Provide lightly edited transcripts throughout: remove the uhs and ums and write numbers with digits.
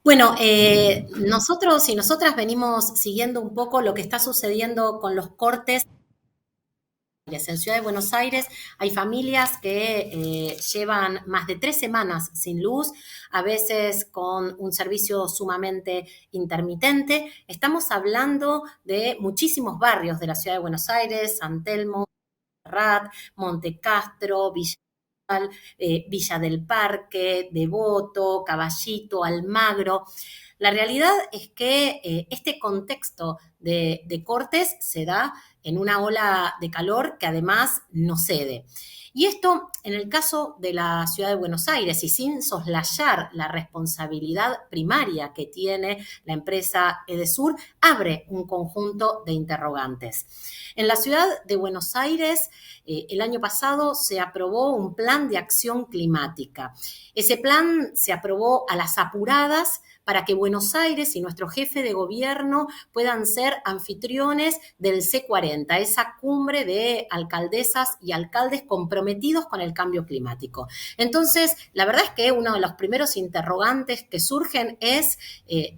Bueno, nosotros y nosotras venimos siguiendo un poco lo que está sucediendo con los cortes. En Ciudad de Buenos Aires hay familias que llevan más de 3 semanas sin luz, a veces con un servicio sumamente intermitente. Estamos hablando de muchísimos barrios de la Ciudad de Buenos Aires: San Telmo, Rat, Monte Castro, Villa del Parque, Devoto, Caballito, Almagro. La realidad es que este contexto de cortes se da en una ola de calor que además no cede. Y esto, en el caso de la ciudad de Buenos Aires, y sin soslayar la responsabilidad primaria que tiene la empresa Edesur, abre un conjunto de interrogantes. En la ciudad de Buenos Aires, el año pasado se aprobó un plan de acción climática. Ese plan se aprobó a las apuradas para que Buenos Aires y nuestro jefe de gobierno puedan ser anfitriones del C40, esa cumbre de alcaldesas y alcaldes comprometidos con el cambio climático. Entonces, la verdad es que uno de los primeros interrogantes que surgen es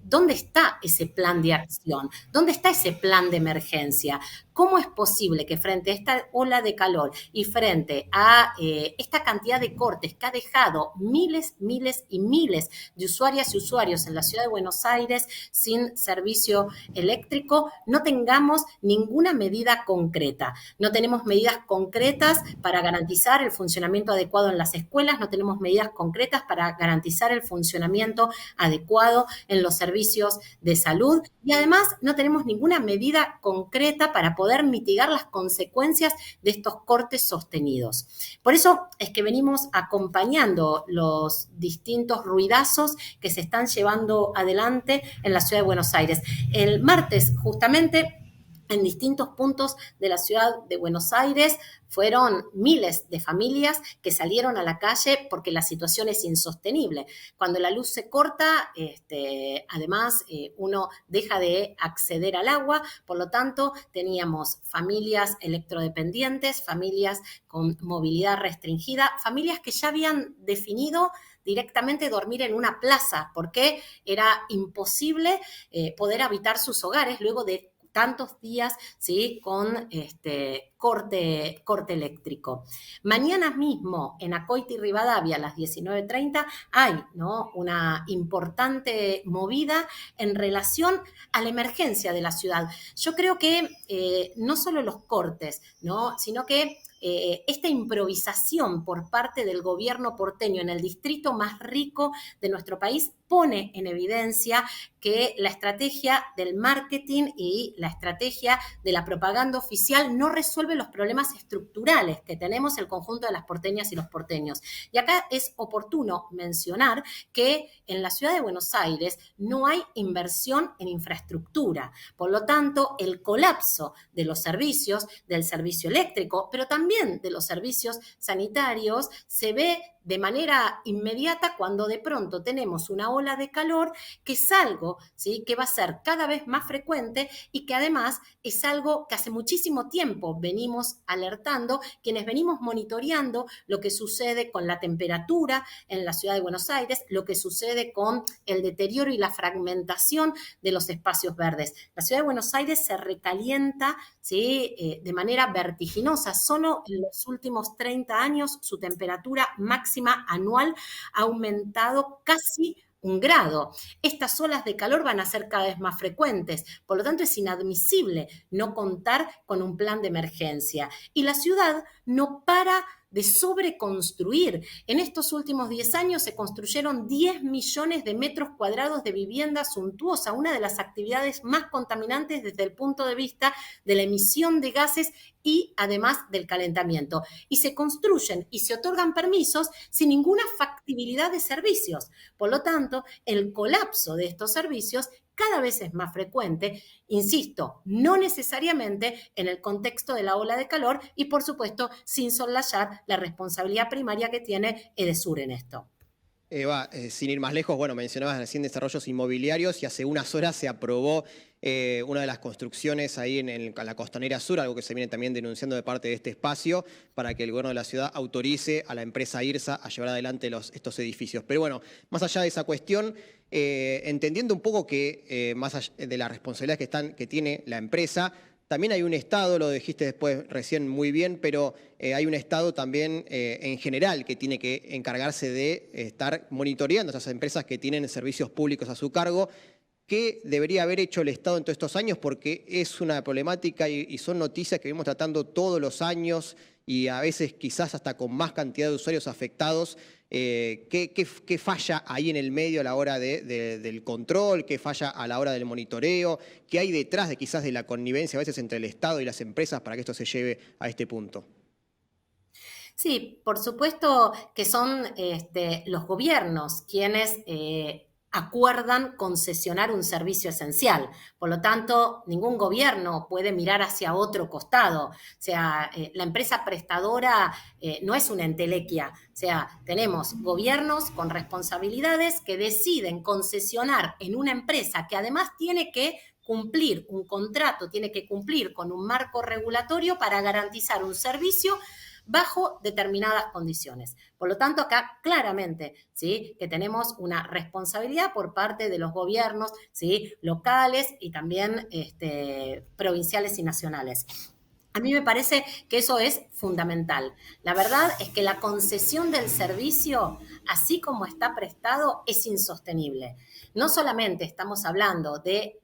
¿dónde está ese plan de acción? ¿Dónde está ese plan de emergencia? ¿Cómo es posible que frente a esta ola de calor y frente a esta cantidad de cortes que ha dejado miles, miles y miles de usuarias y usuarios en la ciudad de Buenos Aires sin servicio eléctrico, no tengamos ninguna medida concreta? No tenemos medidas concretas para garantizar el funcionamiento adecuado en las escuelas, no tenemos medidas concretas para garantizar el funcionamiento adecuado en los servicios de salud y además no tenemos ninguna medida concreta para poder mitigar las consecuencias de estos cortes sostenidos. Por eso es que venimos acompañando los distintos ruidazos que se están llevando adelante en la ciudad de Buenos Aires. El martes, justamente, en distintos puntos de la ciudad de Buenos Aires fueron miles de familias que salieron a la calle porque la situación es insostenible. Cuando la luz se corta, además uno deja de acceder al agua, por lo tanto teníamos familias electrodependientes, familias con movilidad restringida, familias que ya habían definido directamente dormir en una plaza, porque era imposible poder habitar sus hogares luego de tantos días, ¿sí?, con corte eléctrico. Mañana mismo en Acoite y Rivadavia a las 19:30 hay, ¿no?, una importante movida en relación a la emergencia de la ciudad. Yo creo que no solo los cortes, ¿no?, sino que esta improvisación por parte del gobierno porteño en el distrito más rico de nuestro país pone en evidencia que la estrategia del marketing y la estrategia de la propaganda oficial no resuelve los problemas estructurales que tenemos el conjunto de las porteñas y los porteños. Y acá es oportuno mencionar que en la ciudad de Buenos Aires no hay inversión en infraestructura. Por lo tanto, el colapso de los servicios, del servicio eléctrico, pero también de los servicios sanitarios, se ve de manera inmediata cuando de pronto tenemos una ola de calor que es algo, ¿sí?, que va a ser cada vez más frecuente y que además es algo que hace muchísimo tiempo venimos alertando, quienes venimos monitoreando lo que sucede con la temperatura en la ciudad de Buenos Aires, lo que sucede con el deterioro y la fragmentación de los espacios verdes. La ciudad de Buenos Aires se recalienta, ¿sí?, de manera vertiginosa. Solo en los últimos 30 años su temperatura máxima anual ha aumentado casi 1 grado. Estas olas de calor van a ser cada vez más frecuentes, por lo tanto es inadmisible no contar con un plan de emergencia. Y la ciudad no para de sobreconstruir. En estos últimos 10 años se construyeron 10 millones de metros cuadrados de vivienda suntuosa, una de las actividades más contaminantes desde el punto de vista de la emisión de gases y además del calentamiento. Y se construyen y se otorgan permisos sin ninguna factibilidad de servicios. Por lo tanto, el colapso de estos servicios cada vez es más frecuente, insisto, no necesariamente en el contexto de la ola de calor y, por supuesto, sin soslayar la responsabilidad primaria que tiene Edesur en esto. Sin ir más lejos, bueno, mencionabas recién desarrollos inmobiliarios y hace unas horas se aprobó una de las construcciones ahí en la Costanera Sur, algo que se viene también denunciando de parte de este espacio, para que el gobierno de la ciudad autorice a la empresa IRSA a llevar adelante estos edificios. Pero bueno, más allá de esa cuestión, entendiendo un poco que más allá de la responsabilidad que tiene la empresa, también hay un Estado, lo dijiste después recién muy bien, pero hay un Estado también en general que tiene que encargarse de estar monitoreando a esas empresas que tienen servicios públicos a su cargo. ¿Qué debería haber hecho el Estado en todos estos años? Porque es una problemática y son noticias que venimos tratando todos los años y a veces quizás hasta con más cantidad de usuarios afectados. ¿Qué falla ahí en el medio a la hora del control? ¿Qué falla a la hora del monitoreo? ¿Qué hay detrás de quizás de la connivencia a veces entre el Estado y las empresas para que esto se lleve a este punto? Sí, por supuesto que son los gobiernos quienes acuerdan concesionar un servicio esencial. Por lo tanto, ningún gobierno puede mirar hacia otro costado. O sea, la empresa prestadora no es una entelequia. O sea, tenemos gobiernos con responsabilidades que deciden concesionar en una empresa que además tiene que cumplir un contrato, tiene que cumplir con un marco regulatorio para garantizar un servicio bajo determinadas condiciones. Por lo tanto, acá claramente, ¿sí?, que tenemos una responsabilidad por parte de los gobiernos, ¿sí?, locales y también provinciales y nacionales. A mí me parece que eso es fundamental. La verdad es que la concesión del servicio, así como está prestado, es insostenible. No solamente estamos hablando de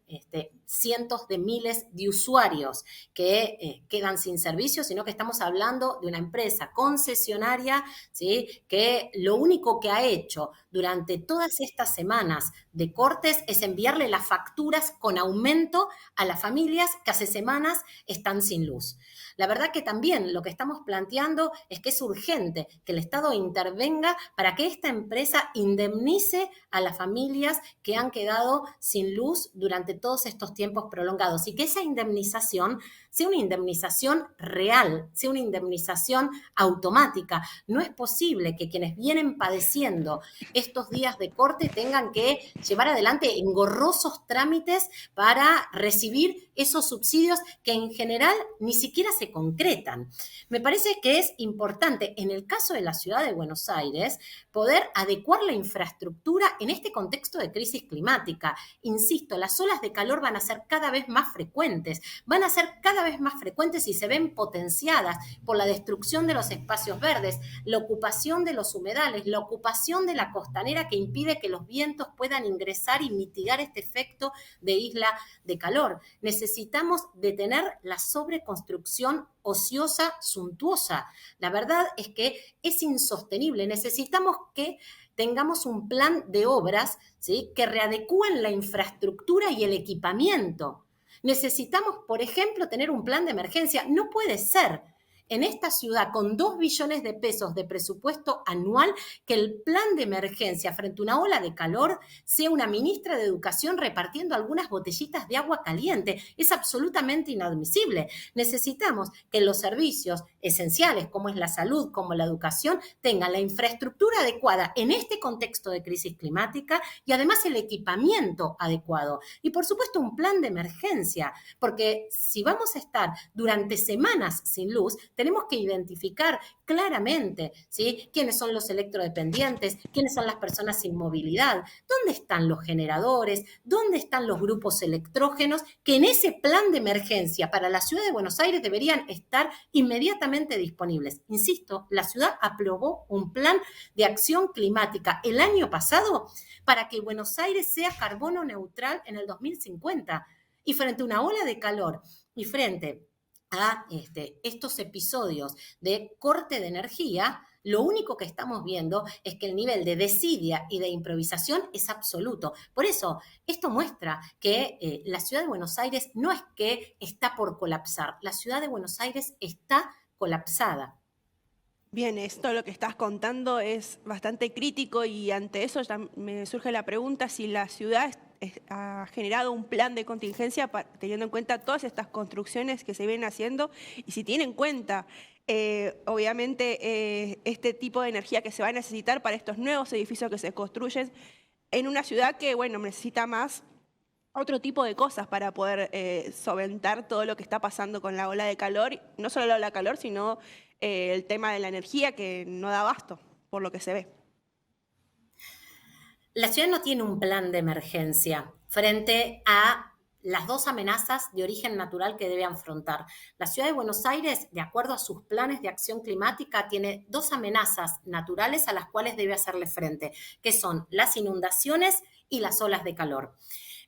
cientos de miles de usuarios que quedan sin servicio, sino que estamos hablando de una empresa concesionaria, ¿sí?, que lo único que ha hecho durante todas estas semanas de cortes es enviarle las facturas con aumento a las familias que hace semanas están sin luz. La verdad que también lo que estamos planteando es que es urgente que el Estado intervenga para que esta empresa indemnice a las familias que han quedado sin luz durante todos estos tiempos prolongados y que esa indemnización sea una indemnización real, sea una indemnización automática. No es posible que quienes vienen padeciendo estos días de corte tengan que llevar adelante engorrosos trámites para recibir esos subsidios que en general ni siquiera se concretan. Me parece que es importante, en el caso de la ciudad de Buenos Aires, poder adecuar la infraestructura en este contexto de crisis climática. Insisto, las olas de calor van a ser cada vez más frecuentes, y se ven potenciadas por la destrucción de los espacios verdes, la ocupación de los humedales, la ocupación de la costanera que impide que los vientos puedan ingresar y mitigar este efecto de isla de calor. Necesitamos detener la sobreconstrucción ociosa, suntuosa. La verdad es que es insostenible. Necesitamos que tengamos un plan de obras, ¿sí?, que readecúen la infraestructura y el equipamiento. Necesitamos, por ejemplo, tener un plan de emergencia. No puede ser en esta ciudad con 2 billones de pesos de presupuesto anual que el plan de emergencia frente a una ola de calor sea una ministra de Educación repartiendo algunas botellitas de agua caliente. Es absolutamente inadmisible. Necesitamos que los servicios esenciales, como es la salud, como la educación, tengan la infraestructura adecuada en este contexto de crisis climática y además el equipamiento adecuado. Y por supuesto un plan de emergencia, porque si vamos a estar durante semanas sin luz, tenemos que identificar claramente, ¿sí?, quiénes son los electrodependientes, quiénes son las personas sin movilidad, dónde están los generadores, dónde están los grupos electrógenos que en ese plan de emergencia para la ciudad de Buenos Aires deberían estar inmediatamente disponibles. Insisto, la ciudad aprobó un plan de acción climática el año pasado para que Buenos Aires sea carbono neutral en el 2050. Y frente a una ola de calor y frente a estos episodios de corte de energía, lo único que estamos viendo es que el nivel de desidia y de improvisación es absoluto. Por eso, esto muestra que la ciudad de Buenos Aires no es que está por colapsar, la ciudad de Buenos Aires está colapsada. Bien, esto lo que estás contando es bastante crítico y ante eso ya me surge la pregunta si la ciudad ha generado un plan de contingencia teniendo en cuenta todas estas construcciones que se vienen haciendo y si tiene en cuenta Obviamente, este tipo de energía que se va a necesitar para estos nuevos edificios que se construyen en una ciudad que, bueno, necesita más otro tipo de cosas para poder solventar todo lo que está pasando con la ola de calor, no solo la ola de calor, sino el tema de la energía que no da abasto, por lo que se ve. La ciudad no tiene un plan de emergencia frente a las dos amenazas de origen natural que debe afrontar. La ciudad de Buenos Aires, de acuerdo a sus planes de acción climática, tiene dos amenazas naturales a las cuales debe hacerle frente, que son las inundaciones y las olas de calor.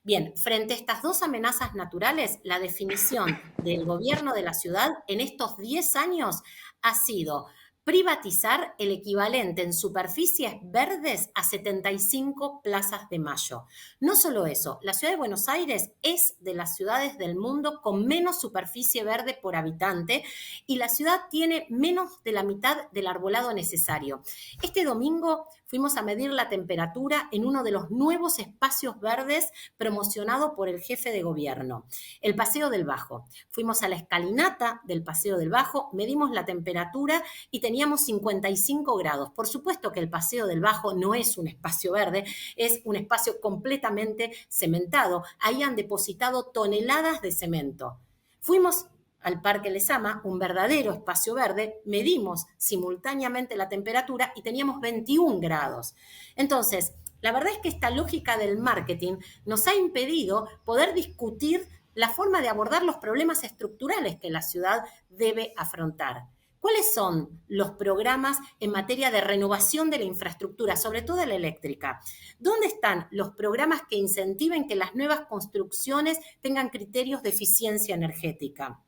Bien, frente a estas dos amenazas naturales, la definición del gobierno de la ciudad en estos 10 años ha sido privatizar el equivalente en superficies verdes a 75 plazas de Mayo. No solo eso, la ciudad de Buenos Aires es de las ciudades del mundo con menos superficie verde por habitante y la ciudad tiene menos de la mitad del arbolado necesario. Este domingo fuimos a medir la temperatura en uno de los nuevos espacios verdes promocionado por el jefe de gobierno, el Paseo del Bajo. Fuimos a la escalinata del Paseo del Bajo, medimos la temperatura y teníamos 55 grados. Por supuesto que el Paseo del Bajo no es un espacio verde, es un espacio completamente cementado. Ahí han depositado toneladas de cemento. Fuimos al Parque Lezama, un verdadero espacio verde, medimos simultáneamente la temperatura y teníamos 21 grados. Entonces, la verdad es que esta lógica del marketing nos ha impedido poder discutir la forma de abordar los problemas estructurales que la ciudad debe afrontar. ¿Cuáles son los programas en materia de renovación de la infraestructura, sobre todo la eléctrica? ¿Dónde están los programas que incentiven que las nuevas construcciones tengan criterios de eficiencia energética?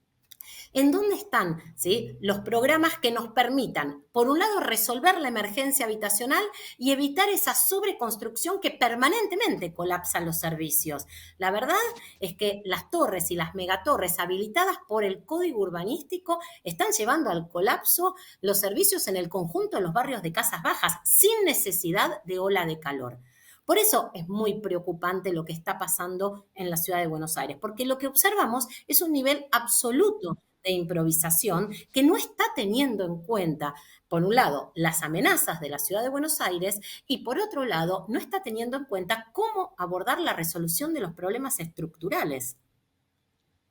¿En dónde están los programas que nos permitan, por un lado, resolver la emergencia habitacional y evitar esa sobreconstrucción que permanentemente colapsa los servicios? La verdad es que las torres y las megatorres habilitadas por el Código Urbanístico están llevando al colapso los servicios en el conjunto de los barrios de casas bajas, sin necesidad de ola de calor. Por eso es muy preocupante lo que está pasando en la ciudad de Buenos Aires, porque lo que observamos es un nivel absoluto de improvisación que no está teniendo en cuenta, por un lado, las amenazas de la ciudad de Buenos Aires y por otro lado, no está teniendo en cuenta cómo abordar la resolución de los problemas estructurales.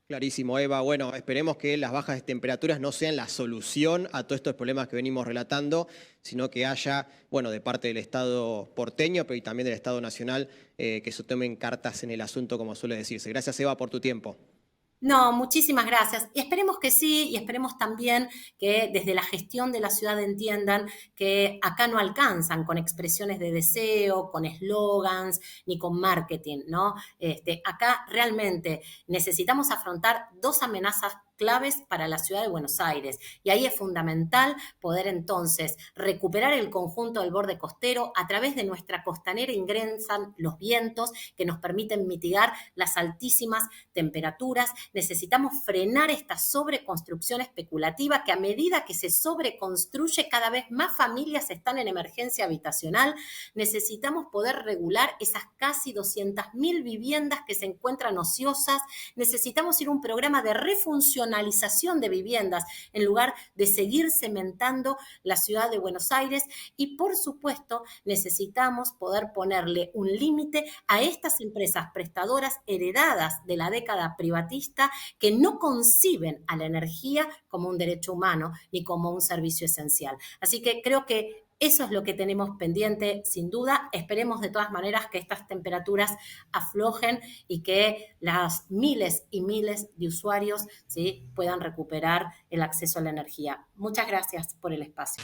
Clarísimo, Eva. Bueno, esperemos que las bajas temperaturas no sean la solución a todos estos problemas que venimos relatando, sino que haya, bueno, de parte del Estado porteño, pero y también del Estado nacional, que se tomen cartas en el asunto, como suele decirse. Gracias, Eva, por tu tiempo. No, muchísimas gracias. Y esperemos que sí, y esperemos también que desde la gestión de la ciudad entiendan que acá no alcanzan con expresiones de deseo, con eslogans, ni con marketing, ¿no? Acá realmente necesitamos afrontar dos amenazas claves para la ciudad de Buenos Aires. Y ahí es fundamental poder entonces recuperar el conjunto del borde costero. A través de nuestra costanera ingresan los vientos que nos permiten mitigar las altísimas temperaturas. Necesitamos frenar esta sobreconstrucción especulativa que a medida que se sobreconstruye cada vez más familias están en emergencia habitacional. Necesitamos poder regular esas casi 200.000 viviendas que se encuentran ociosas. Necesitamos ir a un programa de refuncionamiento de viviendas en lugar de seguir cementando la ciudad de Buenos Aires y por supuesto necesitamos poder ponerle un límite a estas empresas prestadoras heredadas de la década privatista que no conciben a la energía como un derecho humano ni como un servicio esencial. Así que creo que eso es lo que tenemos pendiente, sin duda. Esperemos de todas maneras que estas temperaturas aflojen y que las miles y miles de usuarios puedan recuperar el acceso a la energía. Muchas gracias por el espacio.